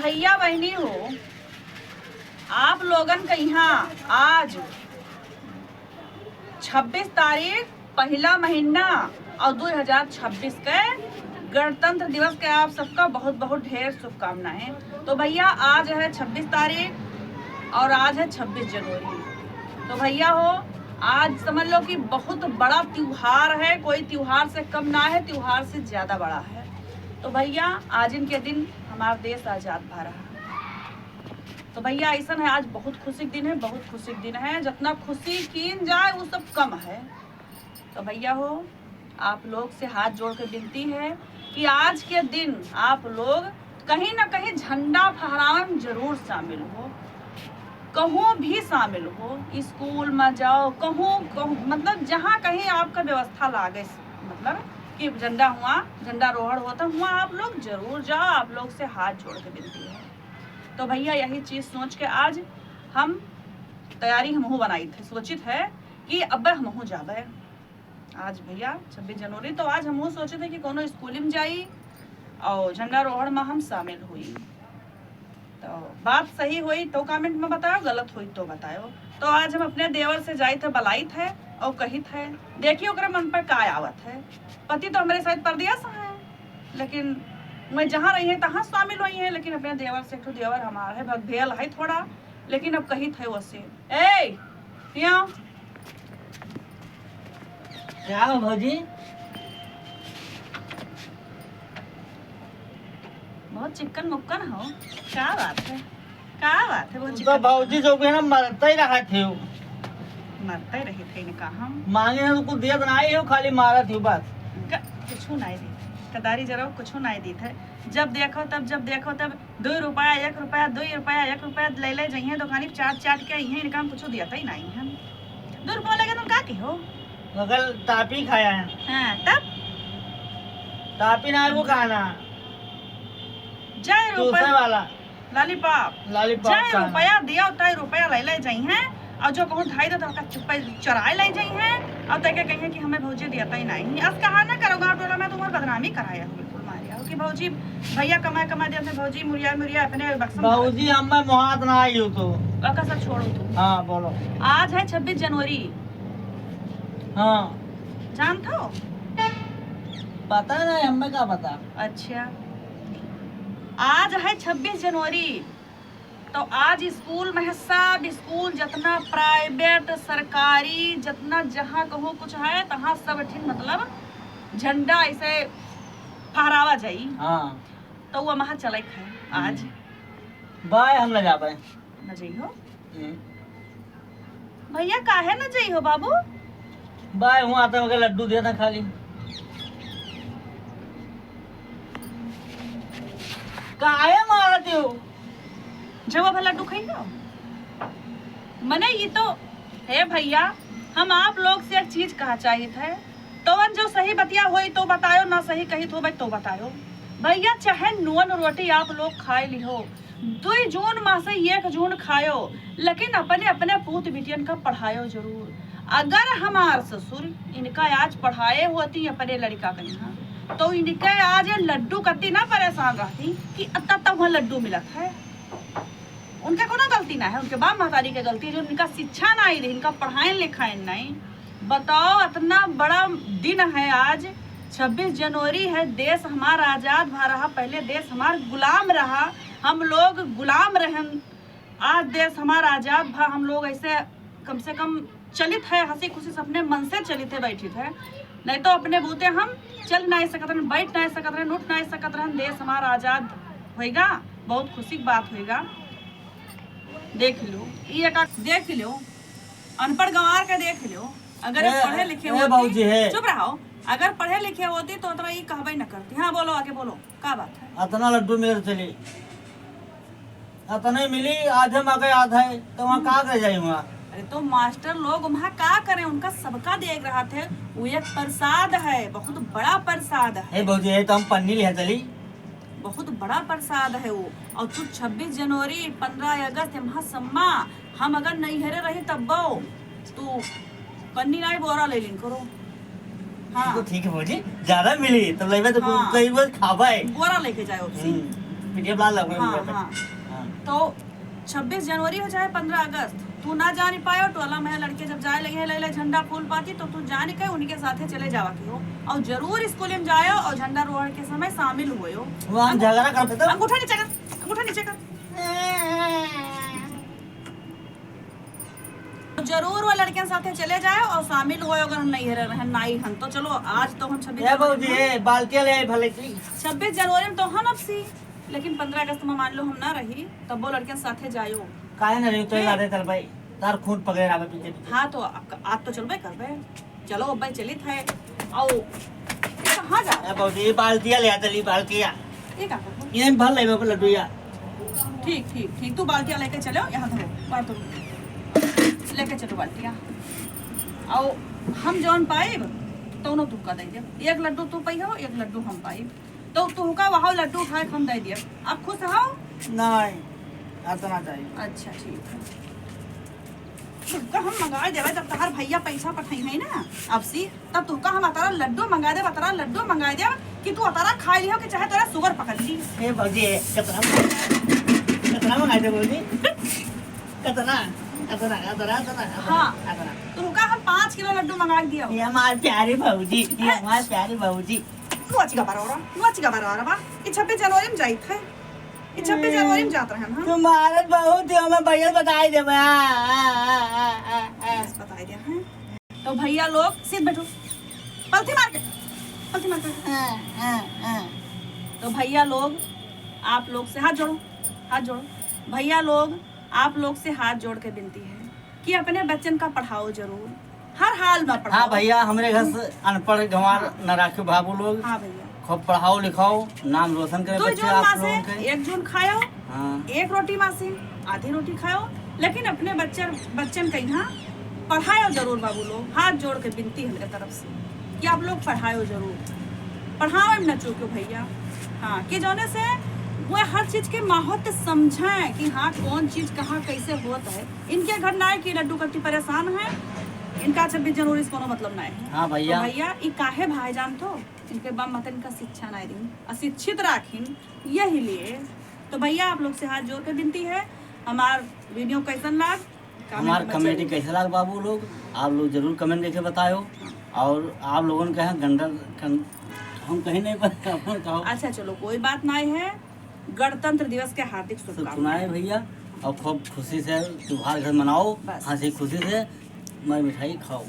भैया बहनी हो, आप लोगन का यहाँ आज 26 तारीख पहला महीना और 2026 के गणतंत्र दिवस के आप सबका बहुत बहुत ढेर शुभकामनाएं। तो भैया आज है 26 तारीख और आज है 26 जनवरी। तो भैया हो, आज समझ लो कि बहुत बड़ा त्योहार है, कोई त्योहार से कम ना है, त्योहार से ज्यादा बड़ा है। तो भैया आज इनके दिन हमारा देश आजाद भा रहा है। तो भैया ऐसा है, आज बहुत खुशी दिन है, बहुत खुशी दिन है। जितना खुशी कीन जाए वो सब कम है। तो भैया हो, आप लोग से हाथ जोड़ के विनती है कि आज के दिन आप लोग कहीं ना कहीं झंडा फहरावे में जरूर शामिल हो, कहूँ भी शामिल हो, स्कूल में जाओ, कहूँ मतलब जहाँ कहीं आपका व्यवस्था लागे, मतलब कि झंडा रोहड़ होता हुआ आप लोग जरूर जाओ। आप लोग से हाथ जोड़ के विनती है। तो भैया यही चीज सोच के आज हम तैयारी हमहू बनाई थे, सोचित है कि अब हमहू जाबे आज भैया 26 जनवरी। तो आज हमहू सोचे थे कि कोनो स्कूल में जाई और झंडा रोहड़ में हम शामिल हुई। तो बात सही हुई तो कमेंट में बताओ, गलत हुई तो बताओ। तो आज हम अपने देवर से जाई थे, बलाई थे और कही थे, देखिए ओकरा मन पर का आवत है। पति तो हमारे साथ परदेस है, लेकिन मैं जहाँ रही है तहाँ शामिल हुई है। लेकिन अपने देवर से, एक देवर हमारा है, भगभेल है थोड़ा, लेकिन अब कही थे उससे, ए यहाँ क्या हो भौजी? बहुत चिकन मुक्कन हो, क्या बात है, क्या बात है? बहुत तो भौजी जो भी है ना मरता ही रहा थे, मरते रहे थे इनका हम मांगे ना तो कुछ दिया तो नहीं हो, खाली मारा थी बस। कुछ नहीं दी कदारी जरा कुछ नहीं दी थे। जब देखो तब 2 रुपया 1 रुपया 2 रुपया 1 रुपया ले जाइए दुकानी चाट के आई है। इनका हम कुछ दिया था ही नहीं है। 2 रुपया लगे तुम का की हो? मगर टापी खाया है। हाँ, तब टापी ना वो खाना, जय रुपया वाला लॉलीपॉप जय खाना। रुपया दिया तय रुपया ले जाई है। और जो कहूँ ढाई दो तो चुप्पा चराए ले जाई है। और तय के कहिए कि हमें भौजी दिया ही नहीं। अब कहा ना करो गाँव टोला में तुम्हारी बदनामी कराया हो, बिल्कुल मारिया हो कि भौजी भैया कमा दिया थे, भौजी मुरिया अपने बक्सम भौजी हमें मुहात ना आई हो तो का सब छोड़ो तुम। हाँ बोलो। आज है 26 जनवरी। हाँ जानते हो? पता नहीं, हमें क्या पता। अच्छा, आज है 26 जनवरी। तो आज स्कूल में है, सब स्कूल जितना प्राइवेट सरकारी जितना जहाँ कहो कुछ है तहाँ सब ठीक मतलब झंडा ऐसे फहरावा जाई। हाँ तो वो वहाँ चले है आज। बाय हम ले जा पाए न जई हो भैया, काहे न जई हो बाबू? बाय हूँ आता मगर लड्डू दिया था खाली। काहे मारती हो? जब अब लड्डू खाई हो मने ये तो है भैया। हम आप लोग से एक चीज कहा चाहिए थे, तो जो सही बतिया होई तो बतायो, ना सही कही तो भाई तो बतायो भैया। चाहे नून रोटी आप लोग खाए लिहो, 2 जून माह से 1 जून खायो, लेकिन अपने अपने पूत बिटियन का पढ़ायो जरूर। अगर हमार ससुर इनका आज पढ़ाए होती अपने लड़का का यहाँ, तो इनके आज लड्डू कत्ती ना परेशान रहती कि तब वहाँ लड्डू मिलत है। उनका कोनो गलती ना है, उनके बाप महतारी की गलती है जो इनका शिक्षा नहीं रही, इनका पढ़ाई लिखाई नहीं। बताओ, इतना बड़ा दिन है आज 26 जनवरी है। देश हमारा आजाद भा रहा, पहले देश हमारा गुलाम रहा, हम लोग गुलाम रहे। आज देश हमारा आजाद भा, हम लोग ऐसे कम से कम चलित है, हंसी खुशी से अपने मन से चलित है, बैठित है। नहीं तो अपने बूते हम चल नहीं सकते रहे, बैठ नहीं सकते रहे, उठ नहीं सकते रहे। देश हमारा आजाद होएगा, बहुत खुशी की बात होएगा। देख लो ये देख लो, अनपढ़ गंवार के देख लो। अगर पढ़े लिखे होते, चुप रहो, अगर पढ़े लिखे होती तो ये कहबे न करती। हाँ बोलो, आगे बोलो, क्या बात है? अतना लड्डू मिले चली, अतने मिली, आधे मगे आधा है, तो वहाँ कहाँ कर जाये वहाँ? अरे तो मास्टर लोग वहाँ क्या करें, उनका सबका देख रहा थे। वो एक प्रसाद है, बहुत बड़ा प्रसाद है भौजी है, तो हम पन्नी लिया चली, बहुत बड़ा प्रसाद है वो। और तू 26 जनवरी 15 अगस्त महासम्मा हम अगर नहीं हरे रही तब तू पन्नी नहीं बोरा ले लिन करो। हाँ तो ठीक है भौजी, ज्यादा मिली तो लेवे तो हाँ। कई बार खावा है, बोरा लेके जाओ। पीटीएफ ला लगे हाँ हाँ। तो 26 जनवरी हो चाहे 15 अगस्त, तू ना जा नहीं पायो टोला में लड़के जब जाए लगे ले झंडा फूल पाती तो तू जा नहीं कहे उनके साथे चले जावा की हो और जरूर स्कूल में जायो और झंडा रोहण के समय शामिल हुए हो। वो हम झगड़ा करते तो अंगूठा नीचे कर, अंगूठा नीचे कर। तो जरूर वो लड़के साथे चले जाए और शामिल हुए। अगर हम नहीं रहे नाई हम तो चलो आज तो हम 26 बाल्टिया ले भले 26 जनवरी में तो हम अब सी, लेकिन 15 अगस्त में मान लो हम ना रही तब वो लड़के साथे जायो काहे न रही तो याद चल भाई तार खून पकड़े आवे पीछे। हाँ तो आप तो चलबे करबे, चलो अब भाई चली थे आओ कहाँ जा ए बाबूजी बाल्टिया ले चली बाल्टिया ये क्या करबो? ये भर लेबे को लड्डूया। ठीक ठीक ठीक, तू बाल्टिया लेके चलो यहाँ धरो बाहर तो लेके चलो बाल्टिया आओ। हम जौन पाइब तो न तुमका दे दे, एक लड्डू तू पाई हो एक लड्डू हम पाइब तो तुमका वहाँ लड्डू खाए हम दे दिए। आप खुश हो? नहीं इतना चाहिए। अच्छा ठीक है, तुमका हम मंगा देवे जब तहार भैया पैसा पठाई है ना अब सी तब तुमका हम अतारा लड्डू मंगा दे, अतारा लड्डू मंगा दे कि तू अतारा खा लियो कि चाहे तेरा शुगर पकड़ ली। ए बाबूजी कितना मंगाए थे बाबूजी? कितना कितना कितना कितना हाँ। कितना तुमका हम 5 किलो लड्डू मंगा दिया। ये हमारे प्यारे बाबूजी, ये हमारे प्यारे बाबूजी। नुआची का बारा बा ये 26 जनवरी में जाई थे, ये 26 जनवरी में जात रहे हम। तुम्हारे बहुत ही हमें बढ़िया बताई दे बस बताई दे हैं। तो भैया लोग सीध बैठो, पलथी मार के पलथी मार के। तो भैया लोग आप लोग से हाथ जोड़ो, हाथ जोड़ो। भैया लोग आप लोग से हाथ जोड़ के विनती है कि अपने बच्चन का पढ़ाओ जरूर, हर हाल में पढ़ाओ। हाँ भैया हमारे घर से अनपढ़ गंवार न राखो बाबू लोग। हाँ भैया खूब पढ़ाओ लिखाओ, नाम रोशन करे 2 बच्चे जून आप मासे लोगों के। 1 जून खाओ, हाँ 1 रोटी मासे आधी रोटी खाओ, लेकिन अपने बच्चन के यहाँ पढ़ाओ जरूर बाबू लोग। हाथ जोड़ के विनती है मेरे तरफ से कि आप लोग पढ़ाओ जरूर, पढ़ाओ न चूको भैया। हाँ कि जोने से वो हर चीज के महत्व समझें कि हाँ कौन चीज कहाँ कैसे होता है। इनके घर ना है कि लड्डू कट्टी परेशान है, इनका 26 जनवरी से कोनो मतलब नहीं है। हाँ भैया। तो भैया ई काहे भाईजान तो इनके बाप माता इनका शिक्षा नहीं दी, अशिक्षित राखिन यही लिए। तो भैया आप लोग से हाथ जोड़ के विनती है, हमार वीडियो कैसन लाग हमारे कमेटी कैसे लगा बाबू लोग आप लोग जरूर कमेंट करके बताओ। और आप लोगों ने कहा हम कहीं नहीं कहो। अच्छा चलो कोई बात नहीं है, गणतंत्र दिवस के हार्दिक शुभकामनाएं सुनाए भैया और खूब खुशी से त्योहार घर मनाओ, बस। हंसी खुशी से मिठाई खाओ।